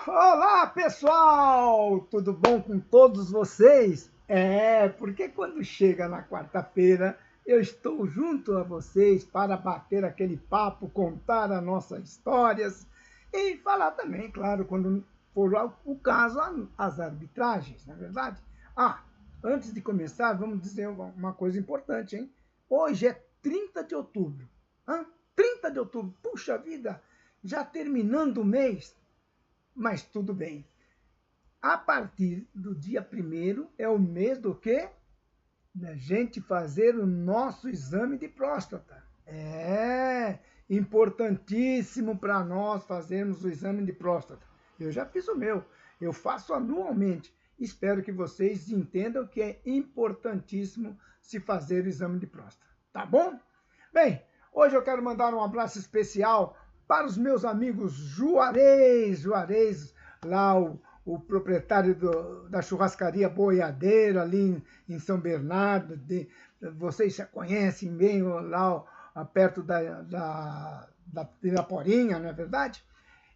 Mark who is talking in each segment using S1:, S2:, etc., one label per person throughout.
S1: Olá, pessoal! Tudo bom com todos vocês? Porque quando chega na quarta-feira, eu estou junto a vocês para bater aquele papo, contar as nossas histórias e falar também, claro, quando for o caso, as arbitragens, não é verdade? Ah, antes de começar, vamos dizer uma coisa importante, hein? Hoje é 30 de outubro. Hã? 30 de outubro, puxa vida, já terminando o mês. Mas tudo bem. A partir do dia 1º é o mês do quê? Da gente fazer o nosso exame de próstata. É importantíssimo para nós fazermos o exame de próstata. Eu já fiz o meu, eu faço anualmente. Espero que vocês entendam que é importantíssimo se fazer o exame de próstata. Tá bom? Bem, hoje eu quero mandar um abraço especial para os meus amigos Juarez, lá o proprietário da churrascaria Boiadeira, ali em São Bernardo. Vocês já conhecem bem lá perto da Piraporinha, não é verdade?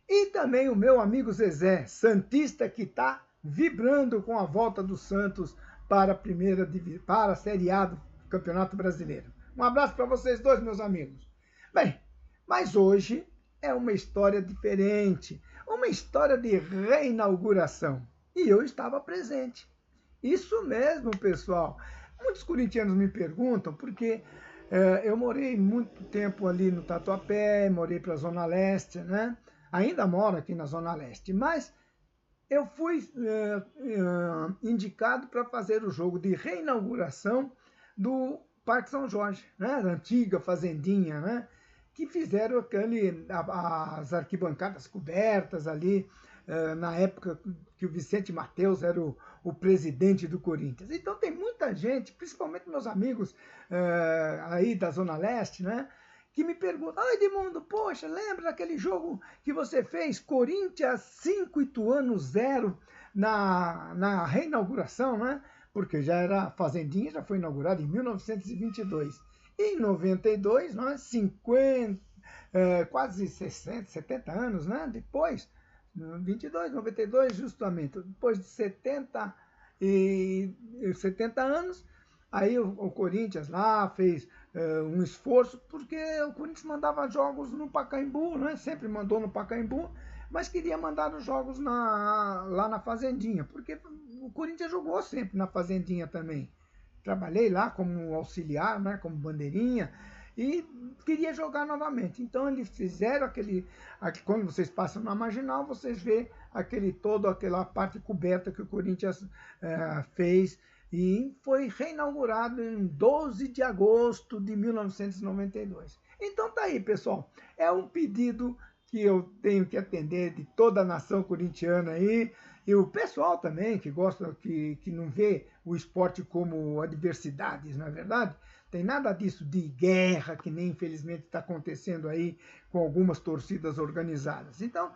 S1: E também o meu amigo Zezé, santista, que está vibrando com a volta do Santos para a Série A do Campeonato Brasileiro. Um abraço para vocês dois, meus amigos. Bem, mas hoje é uma história diferente, uma história de reinauguração. E eu estava presente. Isso mesmo, pessoal. Muitos corintianos me perguntam, porque eu morei muito tempo ali no Tatuapé, morei para a Zona Leste, né? Ainda moro aqui na Zona Leste, mas eu fui indicado para fazer o jogo de reinauguração do Parque São Jorge, né? Da antiga fazendinha, né? Que fizeram as arquibancadas cobertas ali, na época que o Vicente Mateus era o presidente do Corinthians. Então tem muita gente, principalmente meus amigos aí da Zona Leste, né? Que me perguntam: "Ai, Edmundo, poxa, lembra daquele jogo que você fez, Corinthians 5, Ituano 0, na reinauguração, né? Porque já era a Fazendinha, já foi inaugurada em 1922. Em 92, nós 50, quase 60, 70 anos, né? Depois, 22, 92, justamente, depois de 70 anos, aí o Corinthians lá fez um esforço, porque o Corinthians mandava jogos no Pacaembu, né? Sempre mandou no Pacaembu, mas queria mandar os jogos lá na Fazendinha, porque o Corinthians jogou sempre na Fazendinha também. Trabalhei lá como auxiliar, né? Como bandeirinha, e queria jogar novamente. Então eles fizeram quando vocês passam na Marginal, vocês vê aquela parte coberta que o Corinthians fez, e foi reinaugurado em 12 de agosto de 1992. Então tá aí, pessoal. É um pedido que eu tenho que atender de toda a nação corintiana aí, e o pessoal também que gosta, que não vê o esporte como adversidades, não é verdade? Tem nada disso de guerra, que nem infelizmente está acontecendo aí com algumas torcidas organizadas. Então,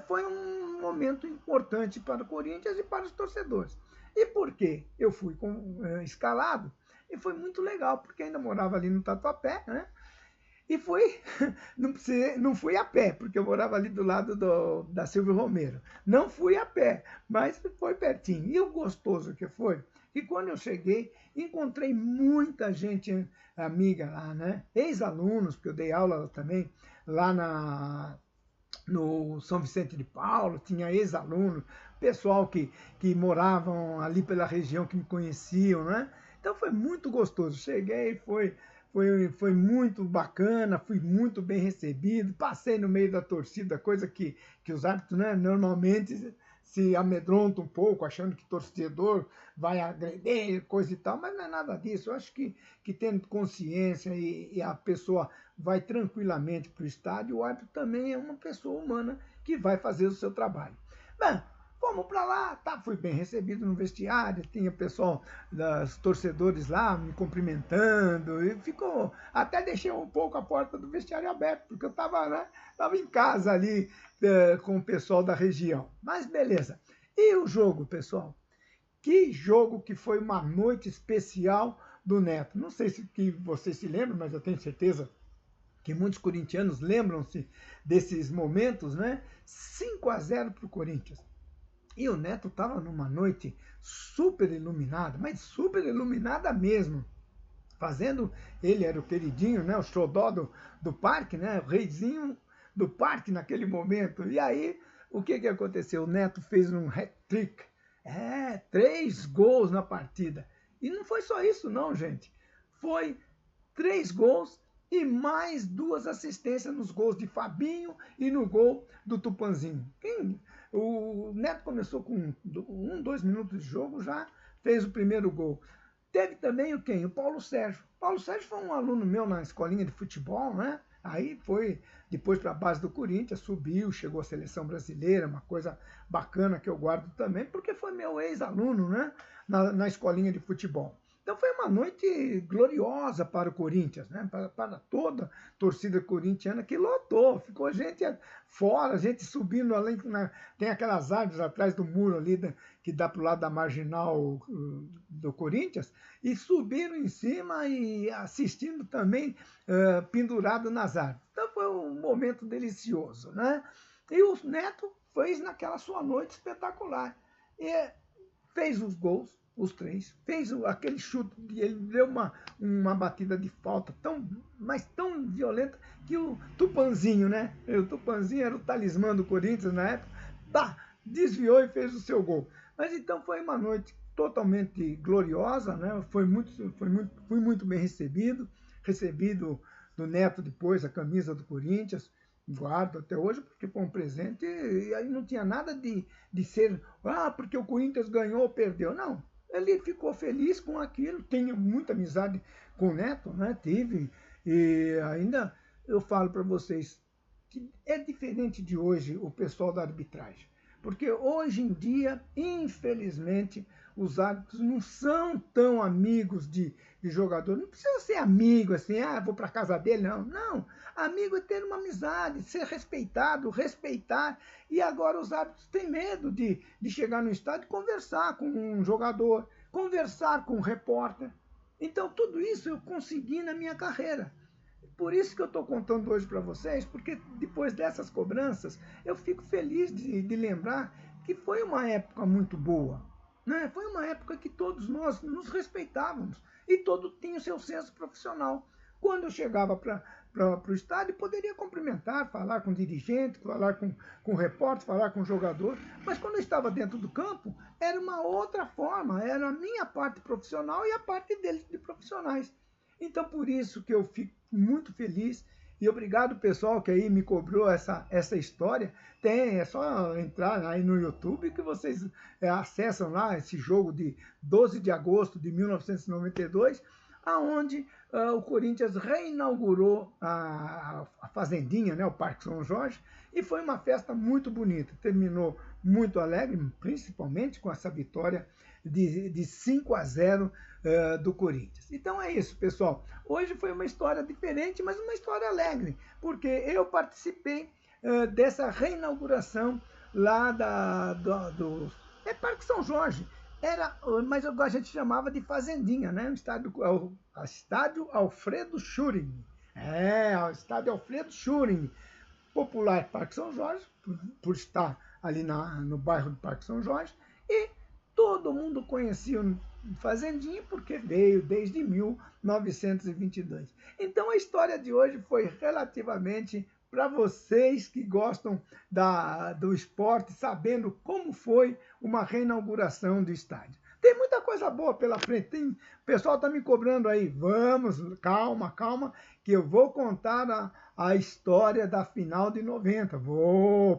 S1: foi um momento importante para o Corinthians e para os torcedores. E por quê? Eu fui escalado, e foi muito legal, porque ainda morava ali no Tatuapé, né? E fui, não fui a pé, porque eu morava ali do lado da Silvio Romero. Não fui a pé, mas foi pertinho. E o gostoso que foi, que quando eu cheguei, encontrei muita gente amiga lá, né? Ex-alunos, porque eu dei aula também lá no São Vicente de Paulo, tinha ex-alunos, pessoal que moravam ali pela região, que me conheciam, né? Então foi muito gostoso. Cheguei, foi muito bacana, fui muito bem recebido, passei no meio da torcida, coisa que os árbitros, né, normalmente se amedrontam um pouco, achando que torcedor vai agredir, coisa e tal, mas não é nada disso. Eu acho que tendo consciência e a pessoa vai tranquilamente para o estádio, o árbitro também é uma pessoa humana que vai fazer o seu trabalho. Bem, fomos para lá, tá, fui bem recebido no vestiário, tinha pessoal dos torcedores lá me cumprimentando, e ficou, até deixei um pouco a porta do vestiário aberta, porque eu estava, né, tava em casa ali com o pessoal da região. Mas beleza. E o jogo, pessoal? Que jogo que foi uma noite especial do Neto. Não sei se que vocês se lembram, mas eu tenho certeza que muitos corintianos lembram-se desses momentos, né? 5-0 para o Corinthians. E o Neto estava numa noite super iluminada, mas super iluminada mesmo. Fazendo, ele era o queridinho, né? O xodó do parque, né? O reizinho do parque naquele momento. E aí, o que aconteceu? O Neto fez um hat-trick. 3 gols na partida. E não foi só isso não, gente. Foi 3 gols e mais 2 assistências nos gols de Fabinho e no gol do Tupanzinho. O Neto começou com 2 minutos de jogo, já fez o primeiro gol. Teve também o quem? O Paulo Sérgio. Paulo Sérgio foi um aluno meu na escolinha de futebol, né? Aí foi depois para a base do Corinthians, subiu, chegou à seleção brasileira, uma coisa bacana que eu guardo também, porque foi meu ex-aluno, né? Na escolinha de futebol. Então foi uma noite gloriosa para o Corinthians, né? Para toda a torcida corintiana que lotou, ficou gente fora, gente subindo além, tem aquelas árvores atrás do muro ali que dá para o lado da marginal do Corinthians, e subiram em cima e assistindo também pendurado nas árvores. Então foi um momento delicioso, né? E o Neto fez naquela sua noite espetacular. E fez os gols, os 3, fez aquele chute, ele deu uma batida de falta mas tão violenta que o Tupanzinho, né? O Tupanzinho era o talismã do Corinthians na época, desviou e fez o seu gol. Mas então foi uma noite totalmente gloriosa, né? Fui muito bem recebido do Neto depois, a camisa do Corinthians, guardo até hoje, porque foi um presente, e aí não tinha nada de ser, porque o Corinthians ganhou ou perdeu. Não, ele ficou feliz com aquilo, tenho muita amizade com o Neto, né? Tive, e ainda eu falo para vocês que é diferente de hoje o pessoal da arbitragem. Porque hoje em dia, infelizmente, os árbitros não são tão amigos de jogador. Não precisa ser amigo, assim, vou para casa dele, não. Não, amigo é ter uma amizade, ser respeitado, respeitar. E agora os árbitros têm medo de chegar no estádio e conversar com um jogador, conversar com um repórter. Então, tudo isso eu consegui na minha carreira. Por isso que eu estou contando hoje para vocês, porque depois dessas cobranças, eu fico feliz de lembrar que foi uma época muito boa. Né? Foi uma época que todos nós nos respeitávamos e todo tinha o seu senso profissional. Quando eu chegava para o estádio, poderia cumprimentar, falar com o dirigente, falar com o repórter, falar com o jogador, mas quando eu estava dentro do campo, era uma outra forma, era a minha parte profissional e a parte deles de profissionais. Então, por isso que eu fico muito feliz e obrigado, pessoal, que aí me cobrou essa história. É só entrar aí no YouTube que vocês acessam lá esse jogo de 12 de agosto de 1992, aonde o Corinthians reinaugurou a Fazendinha, né, o Parque São Jorge, e foi uma festa muito bonita. Terminou muito alegre, principalmente com essa vitória de 5-0 do Corinthians. Então é isso, pessoal. Hoje foi uma história diferente, mas uma história alegre, porque eu participei dessa reinauguração lá do Parque São Jorge. Mas a gente chamava de Fazendinha, né? O estádio Alfredo Schuring. O estádio Alfredo Schuring. Popular Parque São Jorge, por estar ali no bairro do Parque São Jorge, e todo mundo conhecia o Fazendinha porque veio desde 1922. Então a história de hoje foi relativamente para vocês que gostam do esporte, sabendo como foi uma reinauguração do estádio. Tem muita coisa boa pela frente. O pessoal está me cobrando aí. Vamos, calma, que eu vou contar a história da final de 90.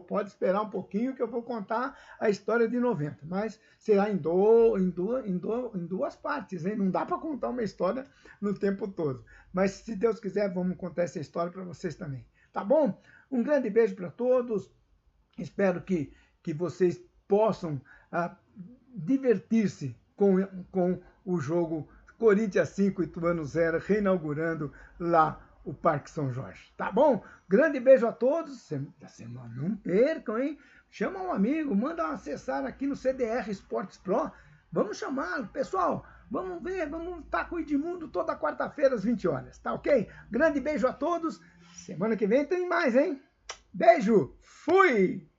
S1: Pode esperar um pouquinho que eu vou contar a história de 90. Mas será em duas partes, hein? Não dá para contar uma história no tempo todo. Mas se Deus quiser, vamos contar essa história para vocês também. Tá bom? Um grande beijo para todos. Espero que vocês possam divertir-se com o jogo Corinthians 5 e Ituano 0, reinaugurando lá o Parque São Jorge. Tá bom? Grande beijo a todos. Não percam, hein? Chama um amigo, manda acessar aqui no CDR Esportes Pro. Vamos chamá-lo. Pessoal, vamos estar com o Edmundo toda quarta-feira às 20 horas. Tá ok? Grande beijo a todos. Semana que vem tem mais, hein? Beijo, fui!